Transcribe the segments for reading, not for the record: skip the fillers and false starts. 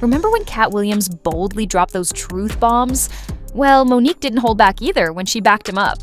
Remember when Cat Williams boldly dropped those truth bombs? Well, Monique didn't hold back either when she backed him up.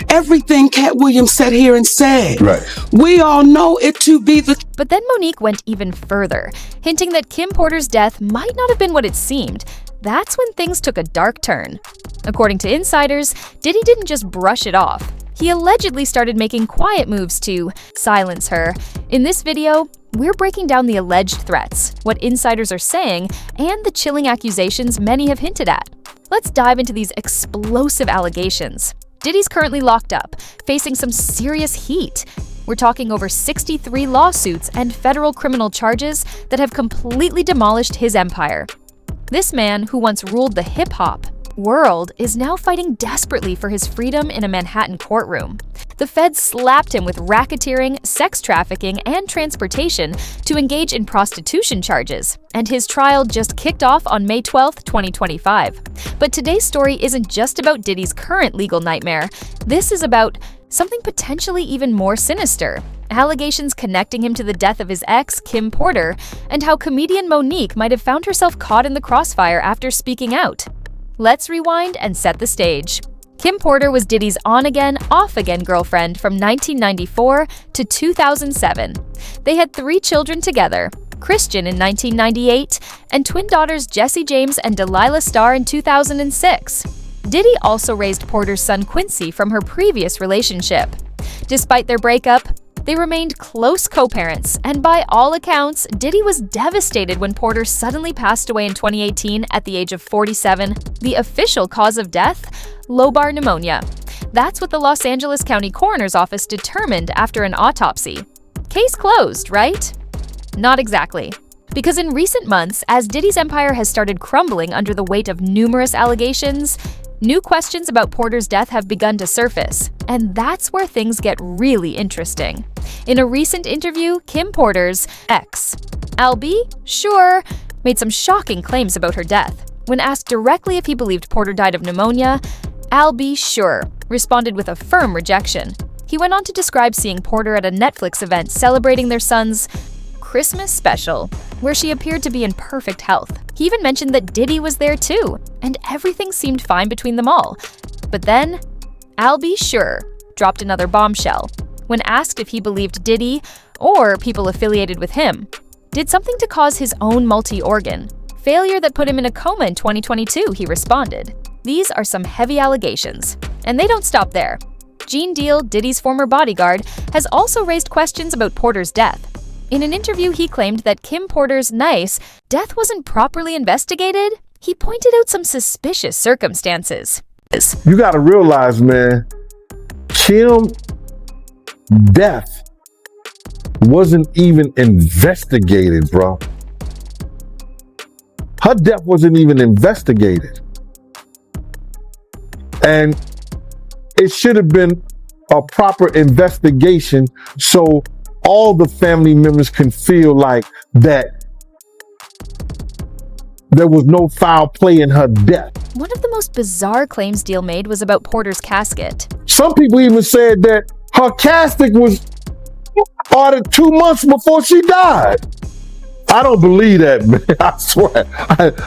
Everything Cat Williams sat here and said, Right. We all know it to be the... But then Monique went even further, hinting that Kim Porter's death might not have been what it seemed. That's when things took a dark turn. According to insiders, Diddy didn't just brush it off. He allegedly started making quiet moves to silence her. In this video, we're breaking down the alleged threats, what insiders are saying, and the chilling accusations many have hinted at. Let's dive into these explosive allegations. Diddy's currently locked up, facing some serious heat. We're talking over 63 lawsuits and federal criminal charges that have completely demolished his empire. This man, who once ruled the hip-hop world, is now fighting desperately for his freedom in a Manhattan courtroom. The feds slapped him with racketeering, sex trafficking, and transportation to engage in prostitution charges, and his trial just kicked off on May 12, 2025. But today's story isn't just about Diddy's current legal nightmare. This is about something potentially even more sinister: allegations connecting him to the death of his ex, Kim Porter, and how comedian Monique might have found herself caught in the crossfire after speaking out. Let's rewind and set the stage. Kim Porter was Diddy's on-again, off-again girlfriend from 1994 to 2007. They had 3 children together: Christian in 1998 and twin daughters Jesse James and Delilah Starr in 2006. Diddy also raised Porter's son Quincy from her previous relationship. Despite their breakup, they remained close co-parents, and by all accounts, Diddy was devastated when Porter suddenly passed away in 2018 at the age of 47. The official cause of death? Lobar pneumonia. That's what the Los Angeles County Coroner's Office determined after an autopsy. Case closed, right? Not exactly. Because in recent months, as Diddy's empire has started crumbling under the weight of numerous allegations, new questions about Porter's death have begun to surface, and that's where things get really interesting. In a recent interview, Kim Porter's ex, Al B, sure, made some shocking claims about her death. When asked directly if he believed Porter died of pneumonia, Al B, sure, responded with a firm rejection. He went on to describe seeing Porter at a Netflix event celebrating their son's Christmas special, where she appeared to be in perfect health. He even mentioned that Diddy was there too, and everything seemed fine between them all. But then, Al B, sure, dropped another bombshell. When asked if he believed Diddy, or people affiliated with him, did something to cause his own multi-organ failure that put him in a coma in 2022, he responded, "These are some heavy allegations." And they don't stop there. Gene Deal, Diddy's former bodyguard, has also raised questions about Porter's death. In an interview, he claimed that Kim Porter's death wasn't properly investigated. He pointed out some suspicious circumstances. You gotta realize, man, Kim's death wasn't even investigated, bro. Her death wasn't even investigated. And it should have been a proper investigation so all the family members can feel like that there was no foul play in her death. One of the most bizarre claims Deal made was about Porter's casket. Some people even said that her casket was ordered 2 months before she died. I don't believe that, man. I swear.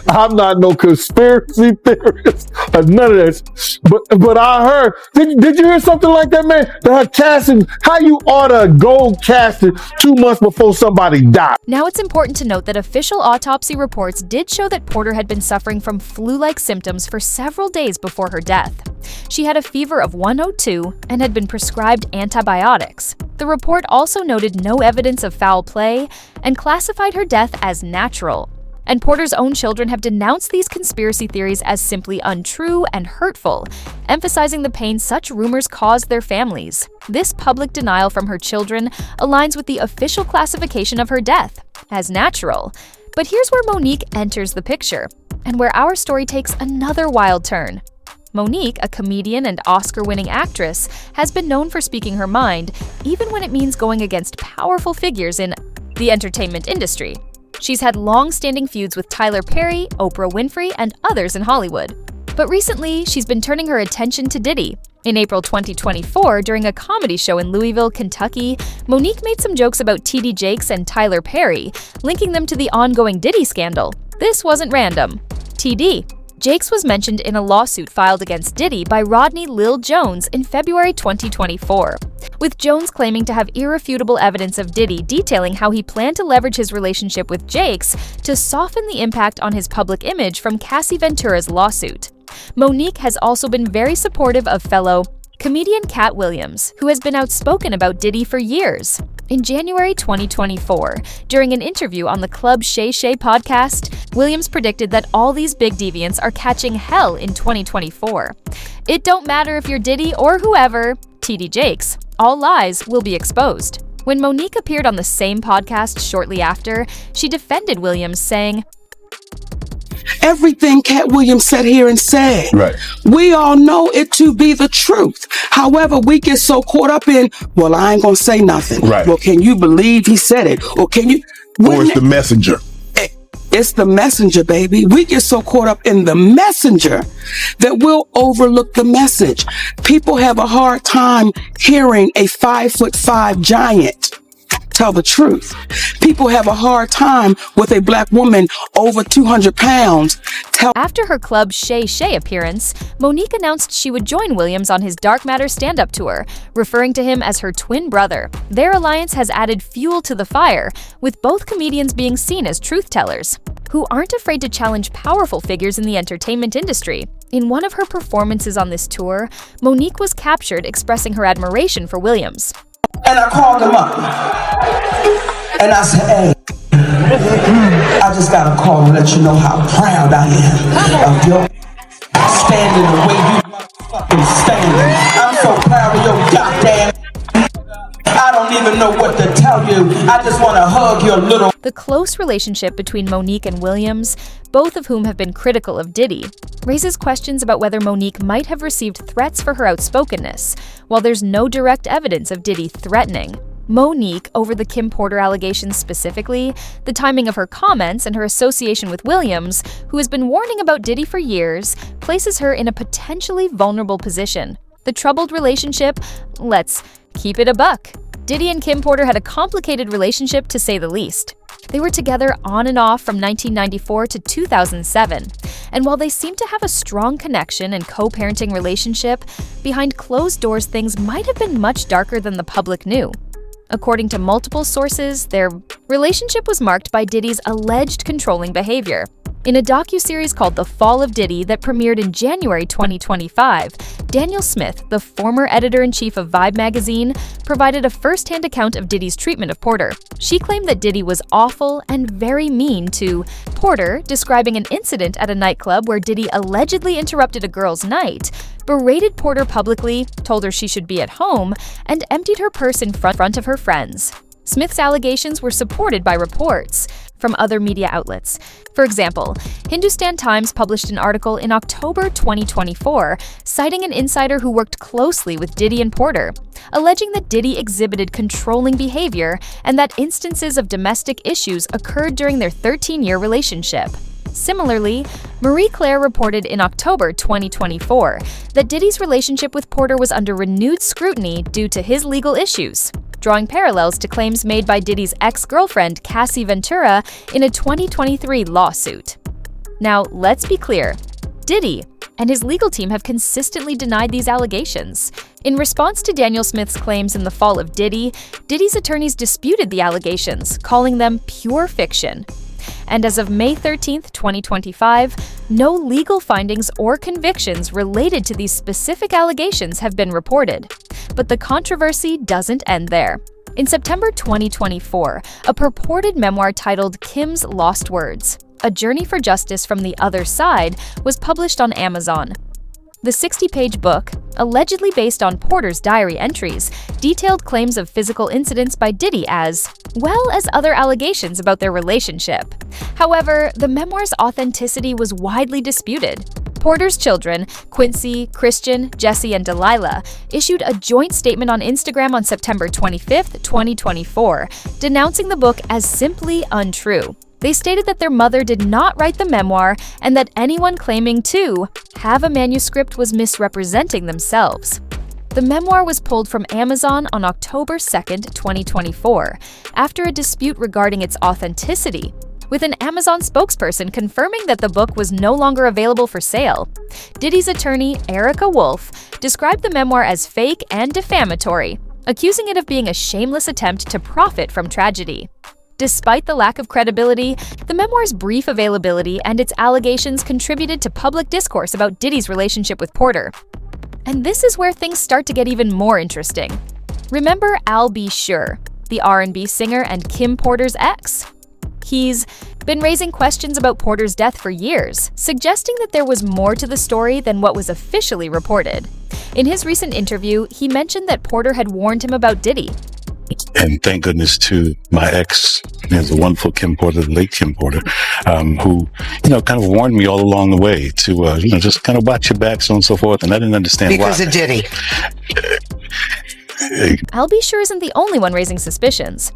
I'm not no conspiracy theorist or none of this. But I heard, did you hear something like that, man? That her casket, how you order a gold casket 2 months before somebody died? Now it's important to note that official autopsy reports did show that Porter had been suffering from flu-like symptoms for several days before her death. She had a fever of 102 and had been prescribed antibiotics. The report also noted no evidence of foul play and classified her death as natural. And Porter's own children have denounced these conspiracy theories as simply untrue and hurtful, emphasizing the pain such rumors caused their families. This public denial from her children aligns with the official classification of her death as natural. But here's where Monique enters the picture, and where our story takes another wild turn. Monique, a comedian and Oscar-winning actress, has been known for speaking her mind, even when it means going against powerful figures in the entertainment industry. She's had long-standing feuds with Tyler Perry, Oprah Winfrey, and others in Hollywood. But recently, she's been turning her attention to Diddy. In April 2024, during a comedy show in Louisville, Kentucky, Monique made some jokes about TD Jakes and Tyler Perry, linking them to the ongoing Diddy scandal. This wasn't random. TD. Jakes was mentioned in a lawsuit filed against Diddy by Rodney Lil Jones in February 2024, with Jones claiming to have irrefutable evidence of Diddy detailing how he planned to leverage his relationship with Jakes to soften the impact on his public image from Cassie Ventura's lawsuit. Monique has also been very supportive of fellow comedian Cat Williams, who has been outspoken about Diddy for years. In January 2024, during an interview on the Club Shay Shay podcast, Williams predicted that all these big deviants are catching hell in 2024. It don't matter if you're Diddy or whoever, TD Jakes, all lies will be exposed. When Monique appeared on the same podcast shortly after, she defended Williams, saying, Everything Cat Williams sat here and said, Right. we all know it to be the truth. However, we get so caught up in, well, I ain't gonna say nothing. Right. Well, can you believe he said it? Or can you? Or it's the messenger. It's the messenger, baby. We get so caught up in the messenger that we'll overlook the message. People have a hard time hearing a 5'5" giant tell the truth. People have a hard time with a black woman over 200 pounds tell. After her Club Shay Shay appearance, Monique announced she would join Williams on his Dark Matter stand-up tour, referring to him as her twin brother. Their alliance has added fuel to the fire, with both comedians being seen as truth-tellers, who aren't afraid to challenge powerful figures in the entertainment industry. In one of her performances on this tour, Monique was captured expressing her admiration for Williams. And I called him up. And I said, hey, I just got a call to let you know how proud I am of your standing the way you motherfucking standing. I'm so proud of your goddamn. I don't even know what to tell you. I just want to hug your little. The close relationship between Monique and Williams, both of whom have been critical of Diddy, raises questions about whether Monique might have received threats for her outspokenness, while there's no direct evidence of Diddy threatening Monique over the Kim Porter allegations specifically. The timing of her comments and her association with Williams, who has been warning about Diddy for years, places her in a potentially vulnerable position. The troubled relationship? Let's keep it a buck. Diddy and Kim Porter had a complicated relationship, to say the least. They were together on and off from 1994 to 2007, and while they seemed to have a strong connection and co-parenting relationship, behind closed doors things might have been much darker than the public knew. According to multiple sources, their relationship was marked by Diddy's alleged controlling behavior. In a docuseries called The Fall of Diddy that premiered in January 2025, Daniel Smith, the former editor-in-chief of Vibe magazine, provided a first-hand account of Diddy's treatment of Porter. She claimed that Diddy was awful and very mean to Porter, describing an incident at a nightclub where Diddy allegedly interrupted a girl's night, berated Porter publicly, told her she should be at home, and emptied her purse in front of her friends. Smith's allegations were supported by reports from other media outlets. For example, Hindustan Times published an article in October 2024 citing an insider who worked closely with Diddy and Porter, alleging that Diddy exhibited controlling behavior and that instances of domestic issues occurred during their 13-year relationship. Similarly, Marie Claire reported in October 2024 that Diddy's relationship with Porter was under renewed scrutiny due to his legal issues, drawing parallels to claims made by Diddy's ex-girlfriend Cassie Ventura in a 2023 lawsuit. Now, let's be clear. Diddy and his legal team have consistently denied these allegations. In response to Daniel Smith's claims in The Fall of Diddy, Diddy's attorneys disputed the allegations, calling them pure fiction. And as of May 13, 2025, no legal findings or convictions related to these specific allegations have been reported. But the controversy doesn't end there. In September 2024, a purported memoir titled Kim's Lost Words: A Journey for Justice from the Other Side was published on Amazon. The 60-page book, allegedly based on Porter's diary entries, detailed claims of physical incidents by Diddy as well as other allegations about their relationship. However, the memoir's authenticity was widely disputed. Porter's children, Quincy, Christian, Jesse, and Delilah, issued a joint statement on Instagram on September 25, 2024, denouncing the book as simply untrue. They stated that their mother did not write the memoir and that anyone claiming to have a manuscript was misrepresenting themselves. The memoir was pulled from Amazon on October 2nd, 2024, after a dispute regarding its authenticity, with an Amazon spokesperson confirming that the book was no longer available for sale. Diddy's attorney, Erica Wolf, described the memoir as fake and defamatory, accusing it of being a shameless attempt to profit from tragedy. Despite the lack of credibility, the memoir's brief availability and its allegations contributed to public discourse about Diddy's relationship with Porter. And this is where things start to get even more interesting. Remember Al B. Sure, the R&B singer and Kim Porter's ex? He's been raising questions about Porter's death for years, suggesting that there was more to the story than what was officially reported. In his recent interview, he mentioned that Porter had warned him about Diddy. And thank goodness to my ex, there's a wonderful Kim Porter, the late Kim Porter, who, kind of warned me all along the way to, just kind of watch your back, so on and so forth. And I didn't understand why. Because of Diddy. Al B. Sure isn't the only one raising suspicions.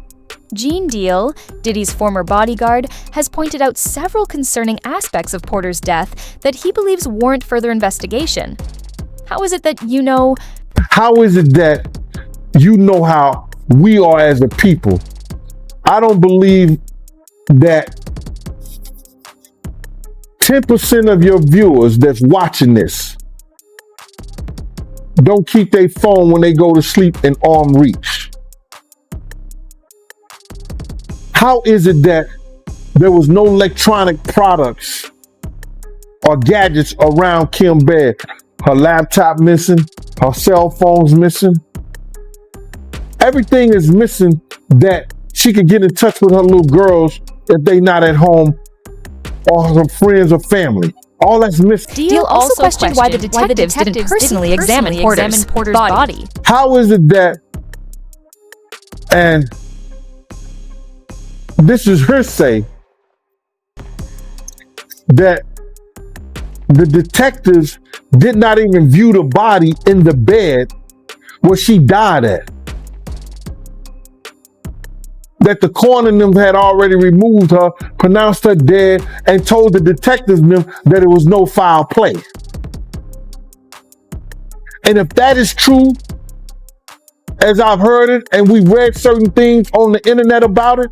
Gene Deal, Diddy's former bodyguard, has pointed out several concerning aspects of Porter's death that he believes warrant further investigation. How is it that you know? How is it that you know how we are as a people? I don't believe that 10% of your viewers that's watching this don't keep their phone when they go to sleep in arm reach. How is it that there was no electronic products or gadgets around Kim's bed? Her laptop missing, her cell phone's missing. Everything is missing that she could get in touch with her little girls if they not at home, or her friends or family. All that's missing. Deal also questioned why the detectives didn't personally examine Porter's body. How is it that, and this is her say, that the detectives did not even view the body in the bed where she died at? That the coroner and them had already removed her, pronounced her dead, and told the detectives and them that it was no foul play. And if that is true, as I've heard it, and we read certain things on the internet about it,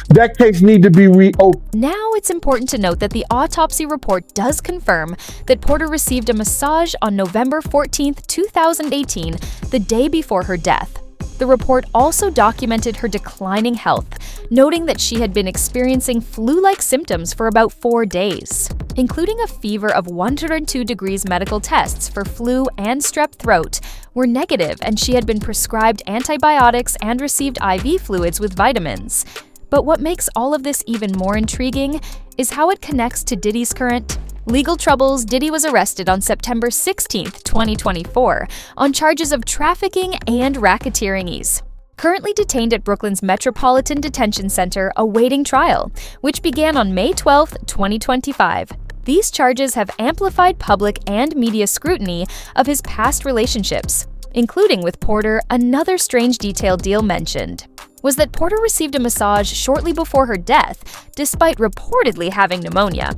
that case needs to be reopened. Now it's important to note that the autopsy report does confirm that Porter received a massage on November 14th, 2018, the day before her death. The report also documented her declining health, noting that she had been experiencing flu-like symptoms for about 4 days, including a fever of 102 degrees. Medical tests for flu and strep throat were negative, and she had been prescribed antibiotics and received IV fluids with vitamins. But what makes all of this even more intriguing is how it connects to Diddy's current legal troubles. Diddy was arrested on September 16, 2024, on charges of trafficking and racketeering. He's currently detained at Brooklyn's Metropolitan Detention Center awaiting trial, which began on May 12, 2025. These charges have amplified public and media scrutiny of his past relationships, including with Porter. Another strange detail Deal mentioned was that Porter received a massage shortly before her death, despite reportedly having pneumonia.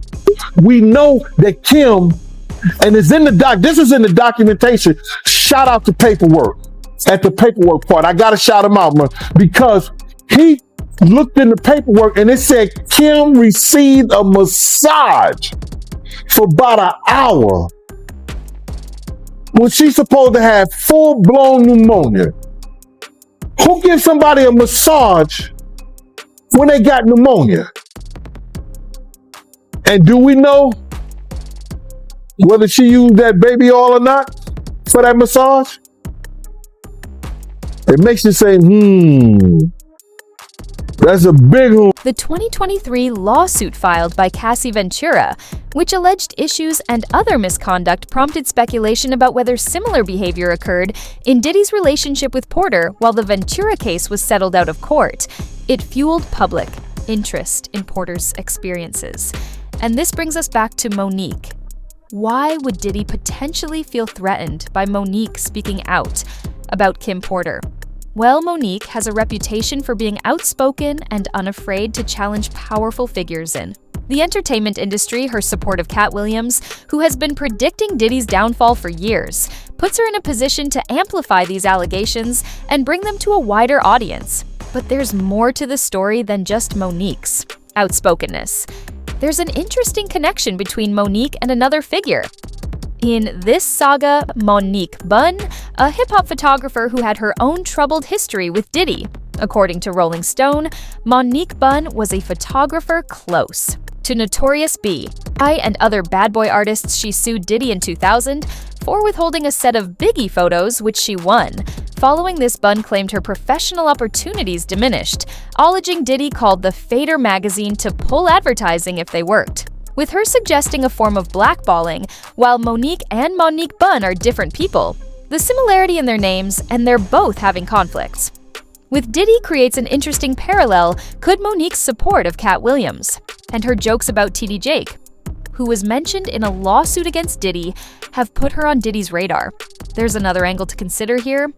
We know that Kim, and it's in the this is in the documentation. Shout out to paperwork. At the paperwork part, I gotta shout him out, man, because he looked in the paperwork and it said Kim received a massage for about an hour when she's supposed to have full-blown pneumonia. Who gives somebody a massage when they got pneumonia? And do we know whether she used that baby oil or not for that massage? It makes you say, that's a big one. The 2023 lawsuit filed by Cassie Ventura, which alleged issues and other misconduct, prompted speculation about whether similar behavior occurred in Diddy's relationship with Porter while the Ventura case was settled out of court. It fueled public interest in Porter's experiences. And this brings us back to Monique. Why would Diddy potentially feel threatened by Monique speaking out about Kim Porter? Well, Monique has a reputation for being outspoken and unafraid to challenge powerful figures in the entertainment industry. Her support of Cat Williams, who has been predicting Diddy's downfall for years, puts her in a position to amplify these allegations and bring them to a wider audience. But there's more to the story than just Monique's outspokenness. There's an interesting connection between Monique and another figure. In this saga, Monique Bunn, a hip-hop photographer who had her own troubled history with Diddy. According to Rolling Stone, Monique Bunn was a photographer close to Notorious B.I. and other bad boy artists. She sued Diddy in 2000 for withholding a set of Biggie photos, which she won. Following this, Bunn claimed her professional opportunities diminished, alleging Diddy called the Fader magazine to pull advertising if they worked, with her suggesting a form of blackballing. While Monique and Monique Bunn are different people, the similarity in their names, and they're both having conflicts with Diddy creates an interesting parallel. Could Monique's support of Cat Williams and her jokes about TD Jake, who was mentioned in a lawsuit against Diddy, have put her on Diddy's radar? There's another angle to consider here.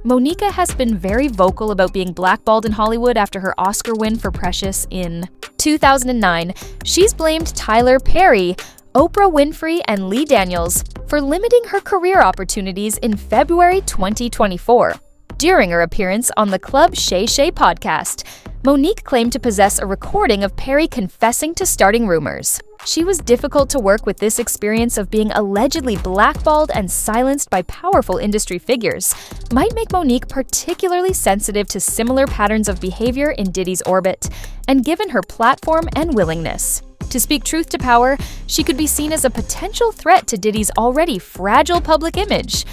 Monica has been very vocal about being blackballed in Hollywood after her Oscar win for Precious in 2009. She's blamed Tyler Perry, Oprah Winfrey, and Lee Daniels for limiting her career opportunities in February 2024. During her appearance on the Club Shay Shay podcast, Monique claimed to possess a recording of Perry confessing to starting rumors. She was difficult to work with. This experience of being allegedly blackballed and silenced by powerful industry figures might make Monique particularly sensitive to similar patterns of behavior in Diddy's orbit, and given her platform and willingness to speak truth to power, she could be seen as a potential threat to Diddy's already fragile public image.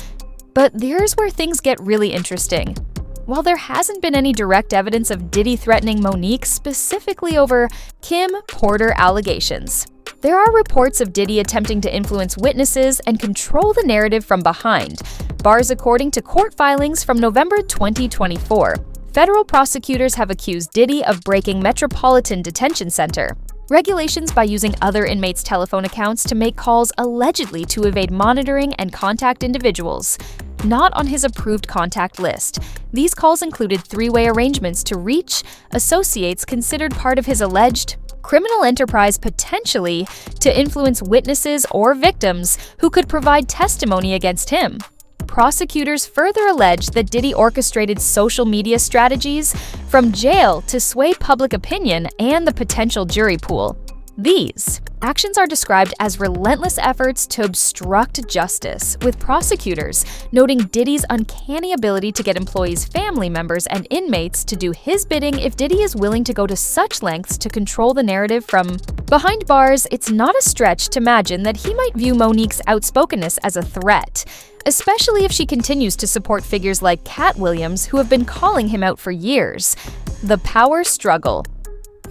But here's where things get really interesting. While there hasn't been any direct evidence of Diddy threatening Monique specifically over Kim Porter allegations, there are reports of Diddy attempting to influence witnesses and control the narrative from behind bars. According to court filings from November 2024, federal prosecutors have accused Diddy of breaking Metropolitan Detention Center regulations by using other inmates' telephone accounts to make calls allegedly to evade monitoring and contact individuals not on his approved contact list. These calls included three-way arrangements to reach associates considered part of his alleged criminal enterprise, potentially to influence witnesses or victims who could provide testimony against him. Prosecutors further alleged that Diddy orchestrated social media strategies from jail to sway public opinion and the potential jury pool. These actions are described as relentless efforts to obstruct justice, with prosecutors noting Diddy's uncanny ability to get employees, family members, and inmates to do his bidding. If Diddy is willing to go to such lengths to control the narrative from behind bars, it's not a stretch to imagine that he might view Monique's outspokenness as a threat, especially if she continues to support figures like Cat Williams, who have been calling him out for years. The power struggle.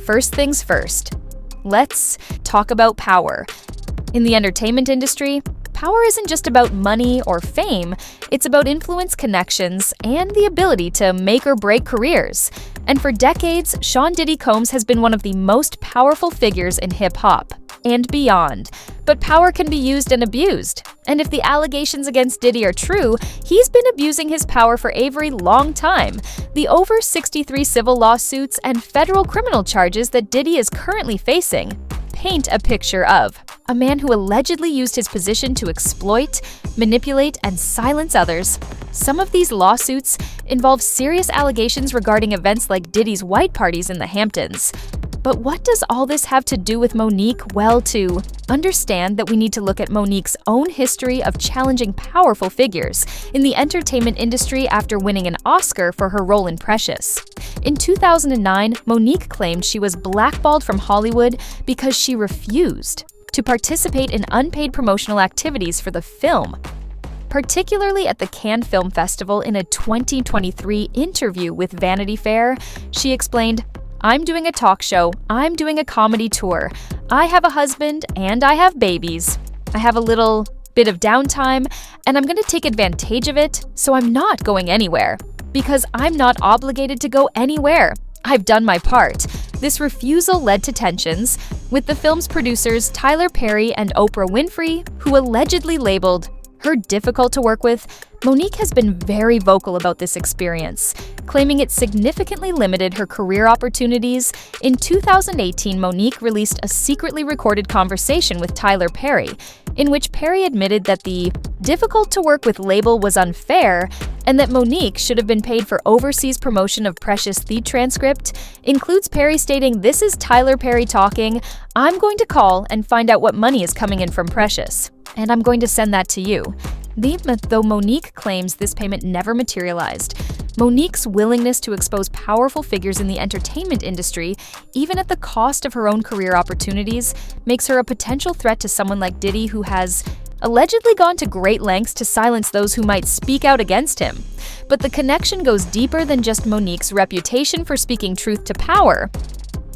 First things first. Let's talk about power. In the entertainment industry, power isn't just about money or fame, it's about influence, connections, and the ability to make or break careers. And for decades, Sean Diddy Combs has been one of the most powerful figures in hip-hop and beyond. But power can be used and abused. And if the allegations against Diddy are true, he's been abusing his power for a very long time. The over 63 civil lawsuits and federal criminal charges that Diddy is currently facing paint a picture of a man who allegedly used his position to exploit, manipulate, and silence others. Some of these lawsuits involve serious allegations regarding events like Diddy's white parties in the Hamptons. But what does all this have to do with Monique? Well, to understand that, we need to look at Monique's own history of challenging powerful figures in the entertainment industry after winning an Oscar for her role in Precious. In 2009, Monique claimed she was blackballed from Hollywood because she refused to participate in unpaid promotional activities for the film. Particularly at the Cannes Film Festival. In a 2023 interview with Vanity Fair, she explained, "I'm doing a talk show, I'm doing a comedy tour, I have a husband, and I have babies. I have a little bit of downtime, and I'm going to take advantage of it, so I'm not going anywhere. Because I'm not obligated to go anywhere. I've done my part." This refusal led to tensions with the film's producers Tyler Perry and Oprah Winfrey, who allegedly labeled her difficult to work with. Monique has been very vocal about this experience, claiming it significantly limited her career opportunities. In 2018, Monique released a secretly recorded conversation with Tyler Perry, in which Perry admitted that the difficult-to-work-with label was unfair and that Monique should have been paid for overseas promotion of Precious. The transcript includes Perry stating, "This is Tyler Perry talking. I'm going to call and find out what money is coming in from Precious, and I'm going to send that to you." Though Monique claims this payment never materialized, Monique's willingness to expose powerful figures in the entertainment industry, even at the cost of her own career opportunities, makes her a potential threat to someone like Diddy, who has allegedly gone to great lengths to silence those who might speak out against him. But the connection goes deeper than just Monique's reputation for speaking truth to power.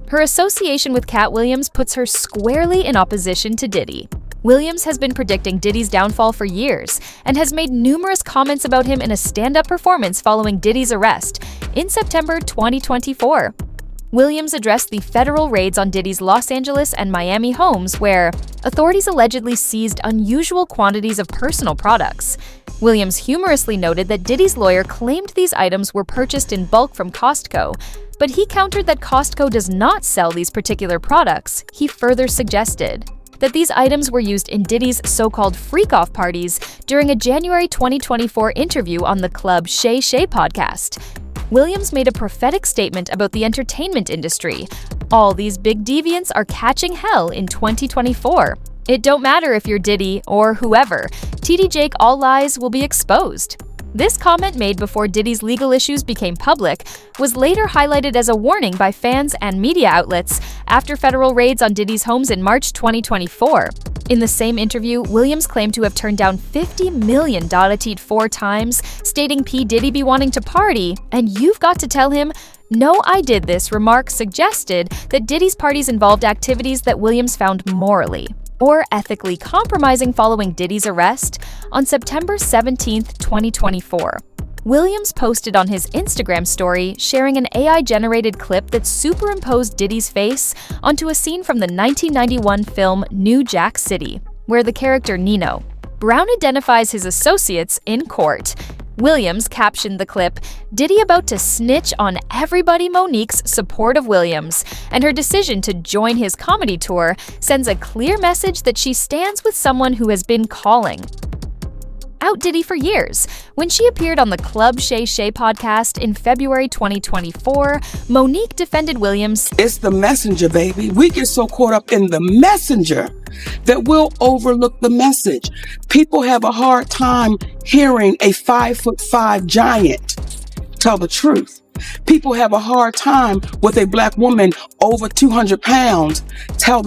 Her association with Cat Williams puts her squarely in opposition to Diddy. Williams has been predicting Diddy's downfall for years and has made numerous comments about him in a stand-up performance following Diddy's arrest in September 2024. Williams addressed the federal raids on Diddy's Los Angeles and Miami homes, where authorities allegedly seized unusual quantities of personal products. Williams humorously noted that Diddy's lawyer claimed these items were purchased in bulk from Costco, but he countered that Costco does not sell these particular products. He further suggested that these items were used in Diddy's so-called freak-off parties during a January 2024 interview on the Club Shay Shay podcast. Williams made a prophetic statement about the entertainment industry. All these big deviants are catching hell in 2024. It don't matter if you're Diddy or whoever. TD Jake, all lies will be exposed. This comment, made before Diddy's legal issues became public, was later highlighted as a warning by fans and media outlets after federal raids on Diddy's homes in March 2024. In the same interview, Williams claimed to have turned down $50 million 4 times, stating P. Diddy be wanting to party, and you've got to tell him, "No, I did this." Remark suggested that Diddy's parties involved activities that Williams found morally or ethically compromising following Diddy's arrest on September 17, 2024. Williams posted on his Instagram story sharing an AI-generated clip that superimposed Diddy's face onto a scene from the 1991 film New Jack City, where the character Nino Brown identifies his associates in court. Williams captioned the clip, "Diddy about to snitch on everybody." Monique's support of Williams and her decision to join his comedy tour sends a clear message that she stands with someone who has been calling out Diddy for years. When she appeared on the Club Shay Shay podcast in February 2024, Monique defended Williams. It's the messenger, baby. We get so caught up in the messenger that we'll overlook the message. People have a hard time hearing a 5'5" giant tell the truth. People have a hard time with a black woman over 200 pounds tell the